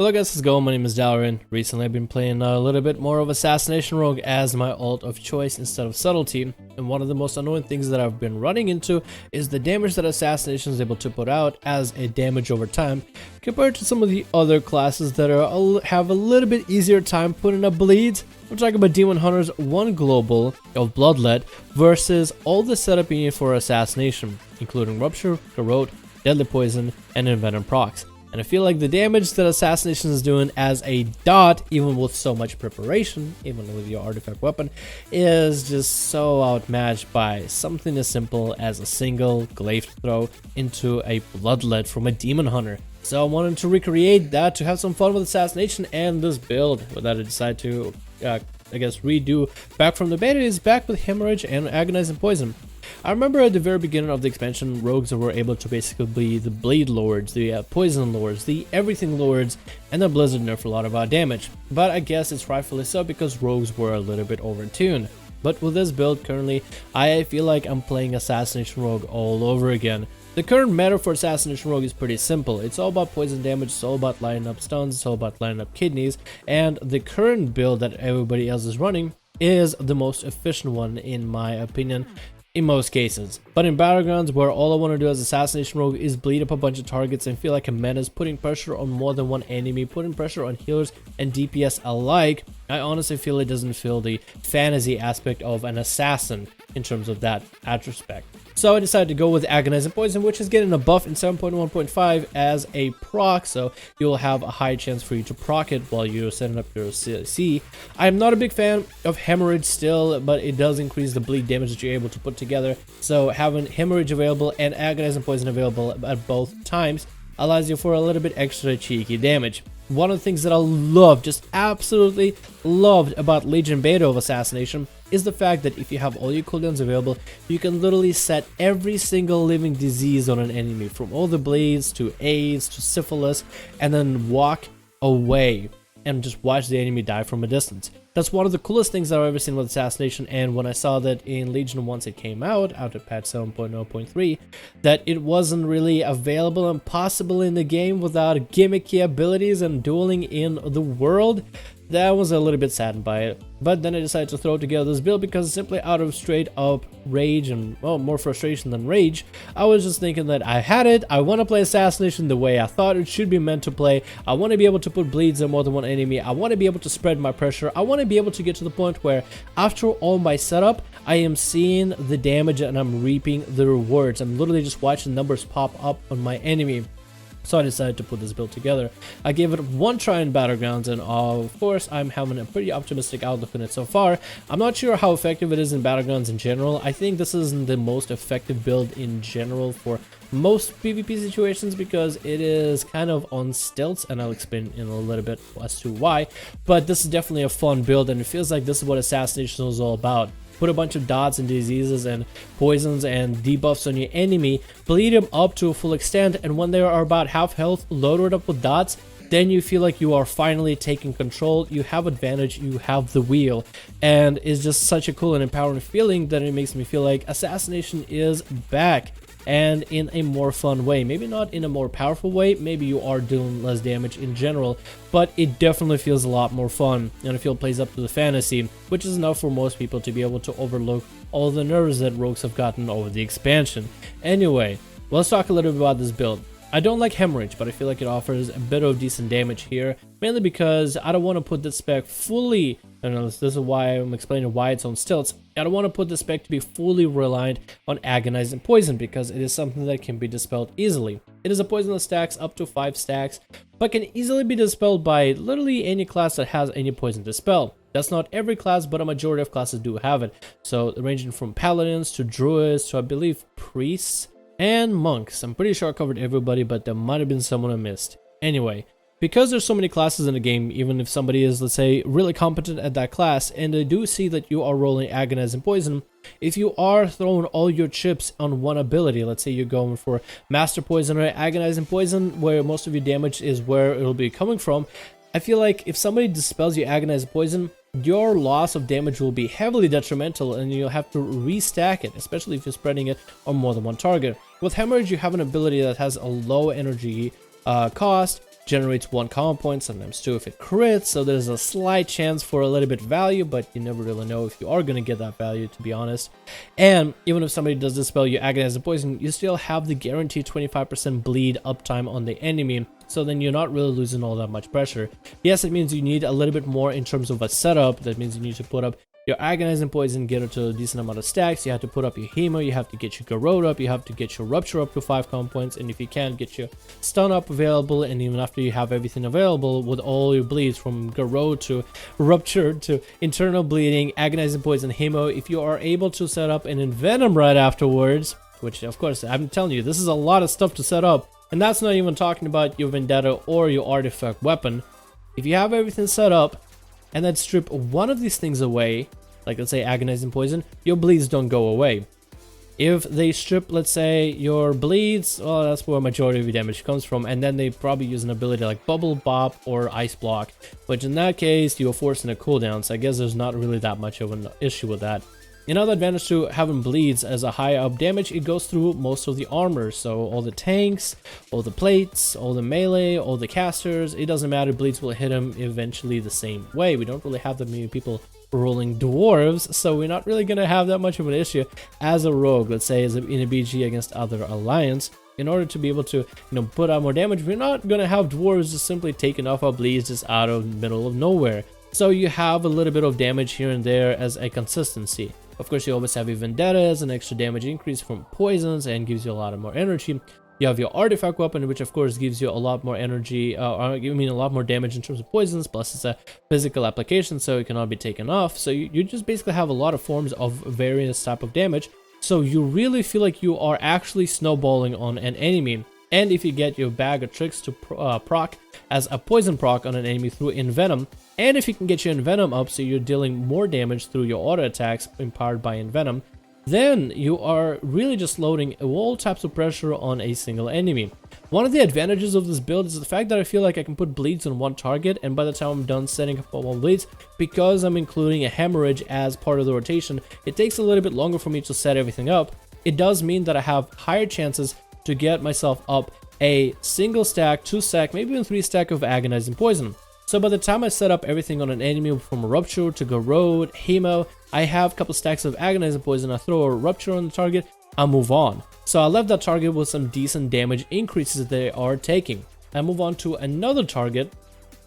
Hello guys, how's it going? My name is Dalaran. Recently I've been playing a little bit more of Assassination Rogue as my ult of choice instead of Subtlety, and one of the most annoying things that I've been running into is the damage that Assassination is able to put out as a damage over time compared to some of the other classes that have a little bit easier time putting up bleeds. We're talking about Demon Hunter's 1 global of Bloodlet versus all the setup you need for Assassination, including Rupture, Corrode, Deadly Poison, and Envenom procs. And I feel like the damage that Assassination is doing as a dot, even with so much preparation, even with your artifact weapon, is just so outmatched by something as simple as a single glaive throw into a Bloodlet from a Demon Hunter. So I wanted to recreate that to have some fun with Assassination, and this build that I decided to, I guess, redo back from the beta is back with Hemorrhage and Agonizing Poison. I remember at the very beginning of the expansion, rogues were able to basically be the Bleed Lords, the Poison Lords, the Everything Lords, and the Blizzard nerfed a lot of our damage. But I guess it's rightfully so because rogues were a little bit overtuned. But with this build currently, I feel like I'm playing Assassination Rogue all over again. The current meta for Assassination Rogue is pretty simple. It's all about poison damage, it's all about lining up stuns, it's all about lining up kidneys, and the current build that everybody else is running is the most efficient one in my opinion. In most cases. But in Battlegrounds, where all I want to do as Assassination Rogue is bleed up a bunch of targets and feel like a menace, putting pressure on more than one enemy, putting pressure on healers and DPS alike, I honestly feel it doesn't feel the fantasy aspect of an assassin in terms of that aspect. So I decided to go with Agonizing Poison, which is getting a buff in 7.1.5 as a proc, so you'll have a high chance for you to proc it while you're setting up your CC. I'm not a big fan of Hemorrhage still, but it does increase the bleed damage that you're able to put together. So having Hemorrhage available and Agonizing Poison available at both times allows you for a little bit extra cheeky damage. One of the things that I love, just absolutely loved about Legion Beta of Assassination is the fact that if you have all your cooldowns available, you can literally set every single living disease on an enemy, from all the bleeds to AIDS to syphilis, and then walk away and just watch the enemy die from a distance. That's one of the coolest things that I've ever seen with Assassination, and when I saw that in Legion once it came out at patch 7.0.3, that it wasn't really available and possible in the game without gimmicky abilities and dueling in the world, that was a little bit saddened by it. But then I decided to throw together this build because simply out of straight up rage and, well, more frustration than rage, I was just thinking that I had it, I want to play Assassination the way I thought it should be meant to play, I want to be able to put bleeds on more than one enemy, I want to be able to spread my pressure, I want to be able to get to the point where after all my setup, I am seeing the damage and I'm reaping the rewards. I'm literally just watching numbers pop up on my enemy. So I decided to put this build together. I gave it one try in Battlegrounds, and of course I'm having a pretty optimistic outlook on it so far. I'm not sure how effective it is in Battlegrounds in general. I think this isn't the most effective build in general for most PvP situations because it is kind of on stilts, and I'll explain in a little bit as to why. But this is definitely a fun build, and it feels like this is what Assassination is all about. Put a bunch of dots and diseases and poisons and debuffs on your enemy, bleed them up to a full extent, and when they are about half health, load it up with dots, then you feel like you are finally taking control, you have advantage, you have the wheel, and it's just such a cool and empowering feeling that it makes me feel like Assassination is back. And in a more fun way, maybe not in a more powerful way, maybe you are doing less damage in general, but it definitely feels a lot more fun, and I feel it plays up to the fantasy, which is enough for most people to be able to overlook all the nerves that rogues have gotten over the expansion. Anyway, let's talk a little bit about this build. I don't like Hemorrhage, but I feel like it offers a bit of decent damage here, mainly because I don't want to put this spec fully, and this is why I'm explaining why it's on stilts. I don't want to put the spec to be fully reliant on Agonizing Poison because it is something that can be dispelled easily. It is a poison that stacks up to 5 stacks, but can easily be dispelled by literally any class that has any poison to spell. That's not every class, but a majority of classes do have it. So ranging from paladins to druids to, I believe, priests and monks. I'm pretty sure I covered everybody, but there might have been someone I missed. Anyway, because there's so many classes in the game, even if somebody is, let's say, really competent at that class, and they do see that you are rolling Agonizing Poison, if you are throwing all your chips on one ability, let's say you're going for Master Poison or Agonizing Poison, where most of your damage is where it'll be coming from, I feel like if somebody dispels your Agonizing Poison, your loss of damage will be heavily detrimental and you'll have to restack it, especially if you're spreading it on more than one target. With Hemorrhage, you have an ability that has a low energy cost, generates 1 common point, sometimes 2 if it crits, so there's a slight chance for a little bit value, but you never really know if you are going to get that value, to be honest. And even if somebody does dispel you agonize and poison, you still have the guaranteed 25% bleed uptime on the enemy, so then you're not really losing all that much pressure. Yes, it means you need a little bit more in terms of a setup. That means you need to put up your agonize and poison, get it to a decent amount of stacks. You have to put up your hemo, you have to get your garrote up, you have to get your rupture up to 5 common points, and if you can, get your stun up available. And even after you have everything available with all your bleeds from garrote to rupture to internal bleeding, agonize and poison, hemo, if you are able to set up an envenom right afterwards, which of course I'm telling you, this is a lot of stuff to set up, and that's not even talking about your vendetta or your artifact weapon. If you have everything set up and then strip one of these things away, like let's say agonize and poison, your bleeds don't go away. If they strip, let's say, your bleeds, well, that's where majority of your damage comes from, and then they probably use an ability like bubble bop or ice block, which in that case you're forcing a cooldown, so I guess there's not really that much of an issue with that. Another advantage to having bleeds as a high up damage, it goes through most of the armor, so all the tanks, all the plates, all the melee, all the casters, it doesn't matter, bleeds will hit them eventually the same way. We don't really have that many people rolling dwarves, so we're not really gonna have that much of an issue as a rogue, let's say in a BG against other alliance. In order to be able to, put out more damage, we're not gonna have dwarves just simply taking off our bleeds just out of the middle of nowhere. So you have a little bit of damage here and there as a consistency. Of course, you always have your vendetta as an extra damage increase from poisons and gives you a lot of more energy. You have your artifact weapon, which of course gives you a lot more energy, a lot more damage in terms of poisons, plus it's a physical application, so it cannot be taken off. So you just basically have a lot of forms of various type of damage. So you really feel like you are actually snowballing on an enemy. And if you get your bag of tricks to proc as a poison proc on an enemy through Envenom, and if you can get your Envenom up so you're dealing more damage through your auto attacks empowered by Envenom, then you are really just loading all types of pressure on a single enemy. One of the advantages of this build is the fact that I feel like I can put bleeds on one target, and by the time I'm done setting up all bleeds, because I'm including a hemorrhage as part of the rotation, it takes a little bit longer for me to set everything up. It does mean that I have higher chances to get myself up a single stack, 2 stack, maybe even 3 stack of agonizing poison. So by the time I set up everything on an enemy from rupture to garrote, hemo, I have a couple stacks of agonizing poison, I throw a rupture on the target, I move on. So I left that target with some decent damage increases that they are taking. I move on to another target.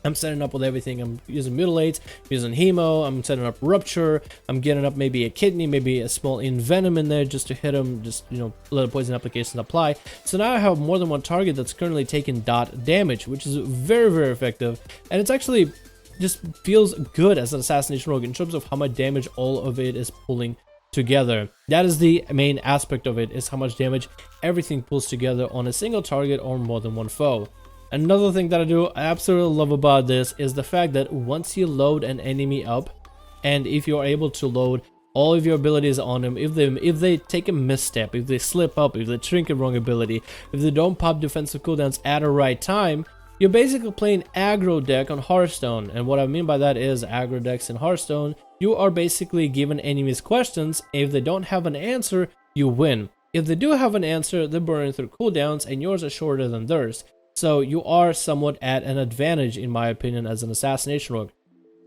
I'm setting up with everything. I'm using mutilates, using hemo, I'm setting up rupture, I'm getting up maybe a kidney, maybe a small envenom in there just to hit them, just let a poison application apply. So now I have more than one target that's currently taking dot damage, which is very, very effective. And it's actually just feels good as an assassination rogue in terms of how much damage all of it is pulling together. That is the main aspect of it, is how much damage everything pulls together on a single target or more than one foe. Another thing that I absolutely love about this is the fact that once you load an enemy up, and if you're able to load all of your abilities on them, if they take a misstep, if they slip up, if they trinket wrong ability, if they don't pop defensive cooldowns at the right time, you're basically playing aggro deck on Hearthstone. And what I mean by that is aggro decks in Hearthstone, you are basically giving enemies questions. If they don't have an answer, you win. If they do have an answer, they're burning through cooldowns and yours are shorter than theirs. So you are somewhat at an advantage, in my opinion, as an assassination rogue.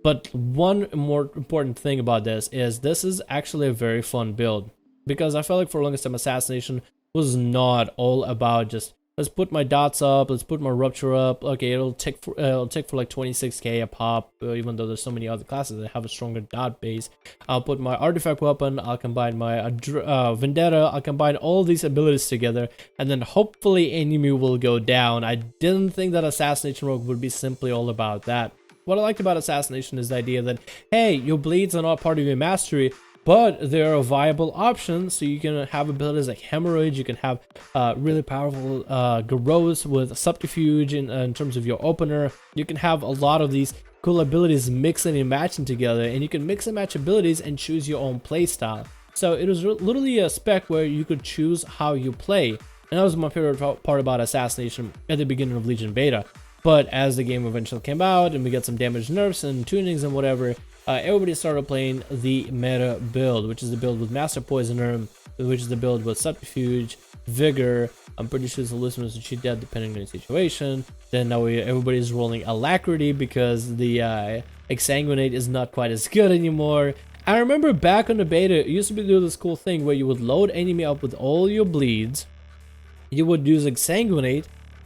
But one more important thing about this is actually a very fun build, because I felt like for the longest time assassination was not all about just let's put my dots up, let's put my rupture up. Okay, it'll take for like 26k a pop, even though there's so many other classes that have a stronger dot base. I'll put my artifact weapon, I'll combine my vendetta, I'll combine all these abilities together, and then hopefully enemy will go down. I didn't think that assassination rogue would be simply all about that. What I liked about assassination is the idea that, hey, your bleeds are not part of your mastery, but they're a viable option. So you can have abilities like hemorrhage, you can have really powerful garrotes with subterfuge in terms of your opener. You can have a lot of these cool abilities mixing and matching together, and you can mix and match abilities and choose your own play style. So it was literally a spec where you could choose how you play, and that was my favorite part about Assassination at the beginning of Legion Beta. But as the game eventually came out and we got some damage nerfs and tunings and whatever, everybody started playing the meta build, which is the build with Master Poisoner, which is the build with Subterfuge, Vigor, I'm pretty sure it's hallucinous and cheat death depending on the situation. Then now everybody's rolling alacrity because the exsanguinate is not quite as good anymore. I remember back on the beta, it used to be do this cool thing where you would load enemy up with all your bleeds. You would use exsanguinate,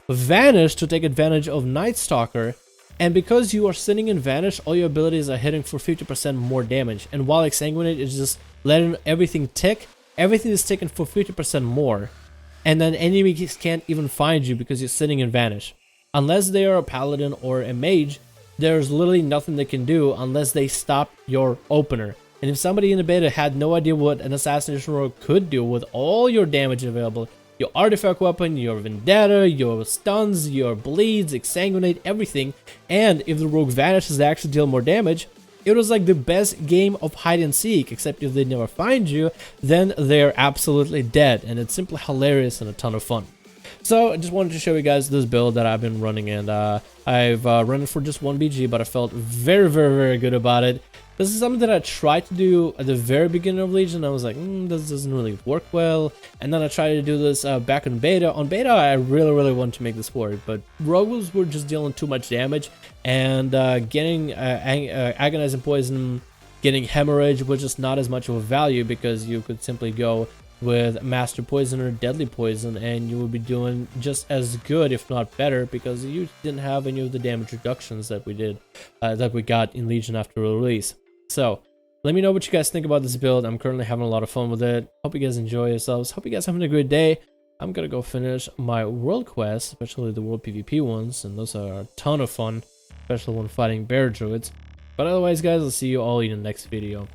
vanish to take advantage of Night Stalker, and because you are sitting in vanish, all your abilities are hitting for 50% more damage. And while exsanguinate is just letting everything tick, everything is ticking for 50% more. And then enemies can't even find you because you're sitting in vanish. Unless they are a paladin or a mage, there's literally nothing they can do unless they stop your opener. And if somebody in the beta had no idea what an Assassination Rogue could do with all your damage available, your artifact weapon, your vendetta, your stuns, your bleeds, exsanguinate, everything, and if the rogue vanishes, they actually deal more damage, it was like the best game of hide and seek, except if they never find you, then they're absolutely dead, and it's simply hilarious and a ton of fun. So I just wanted to show you guys this build that I've been running, and I've run it for just one BG, but I felt very good about it. This is something that I tried to do at the very beginning of Legion. I was like, this doesn't really work well. And then I tried to do this back in beta. On beta, I really wanted to make this work, but rogues were just dealing too much damage, and getting agonizing poison, getting hemorrhage was just not as much of a value because you could simply go with Master Poison or Deadly Poison and you would be doing just as good, if not better, because you didn't have any of the damage reductions that we did, that we got in Legion after release. So let me know what you guys think about this build. I'm currently having a lot of fun with it. Hope you guys enjoy yourselves. Hope you guys having a great day. I'm gonna go finish my world quests, especially the world PvP ones, and those are a ton of fun, especially when fighting bear druids. But otherwise, guys, I'll see you all in the next video.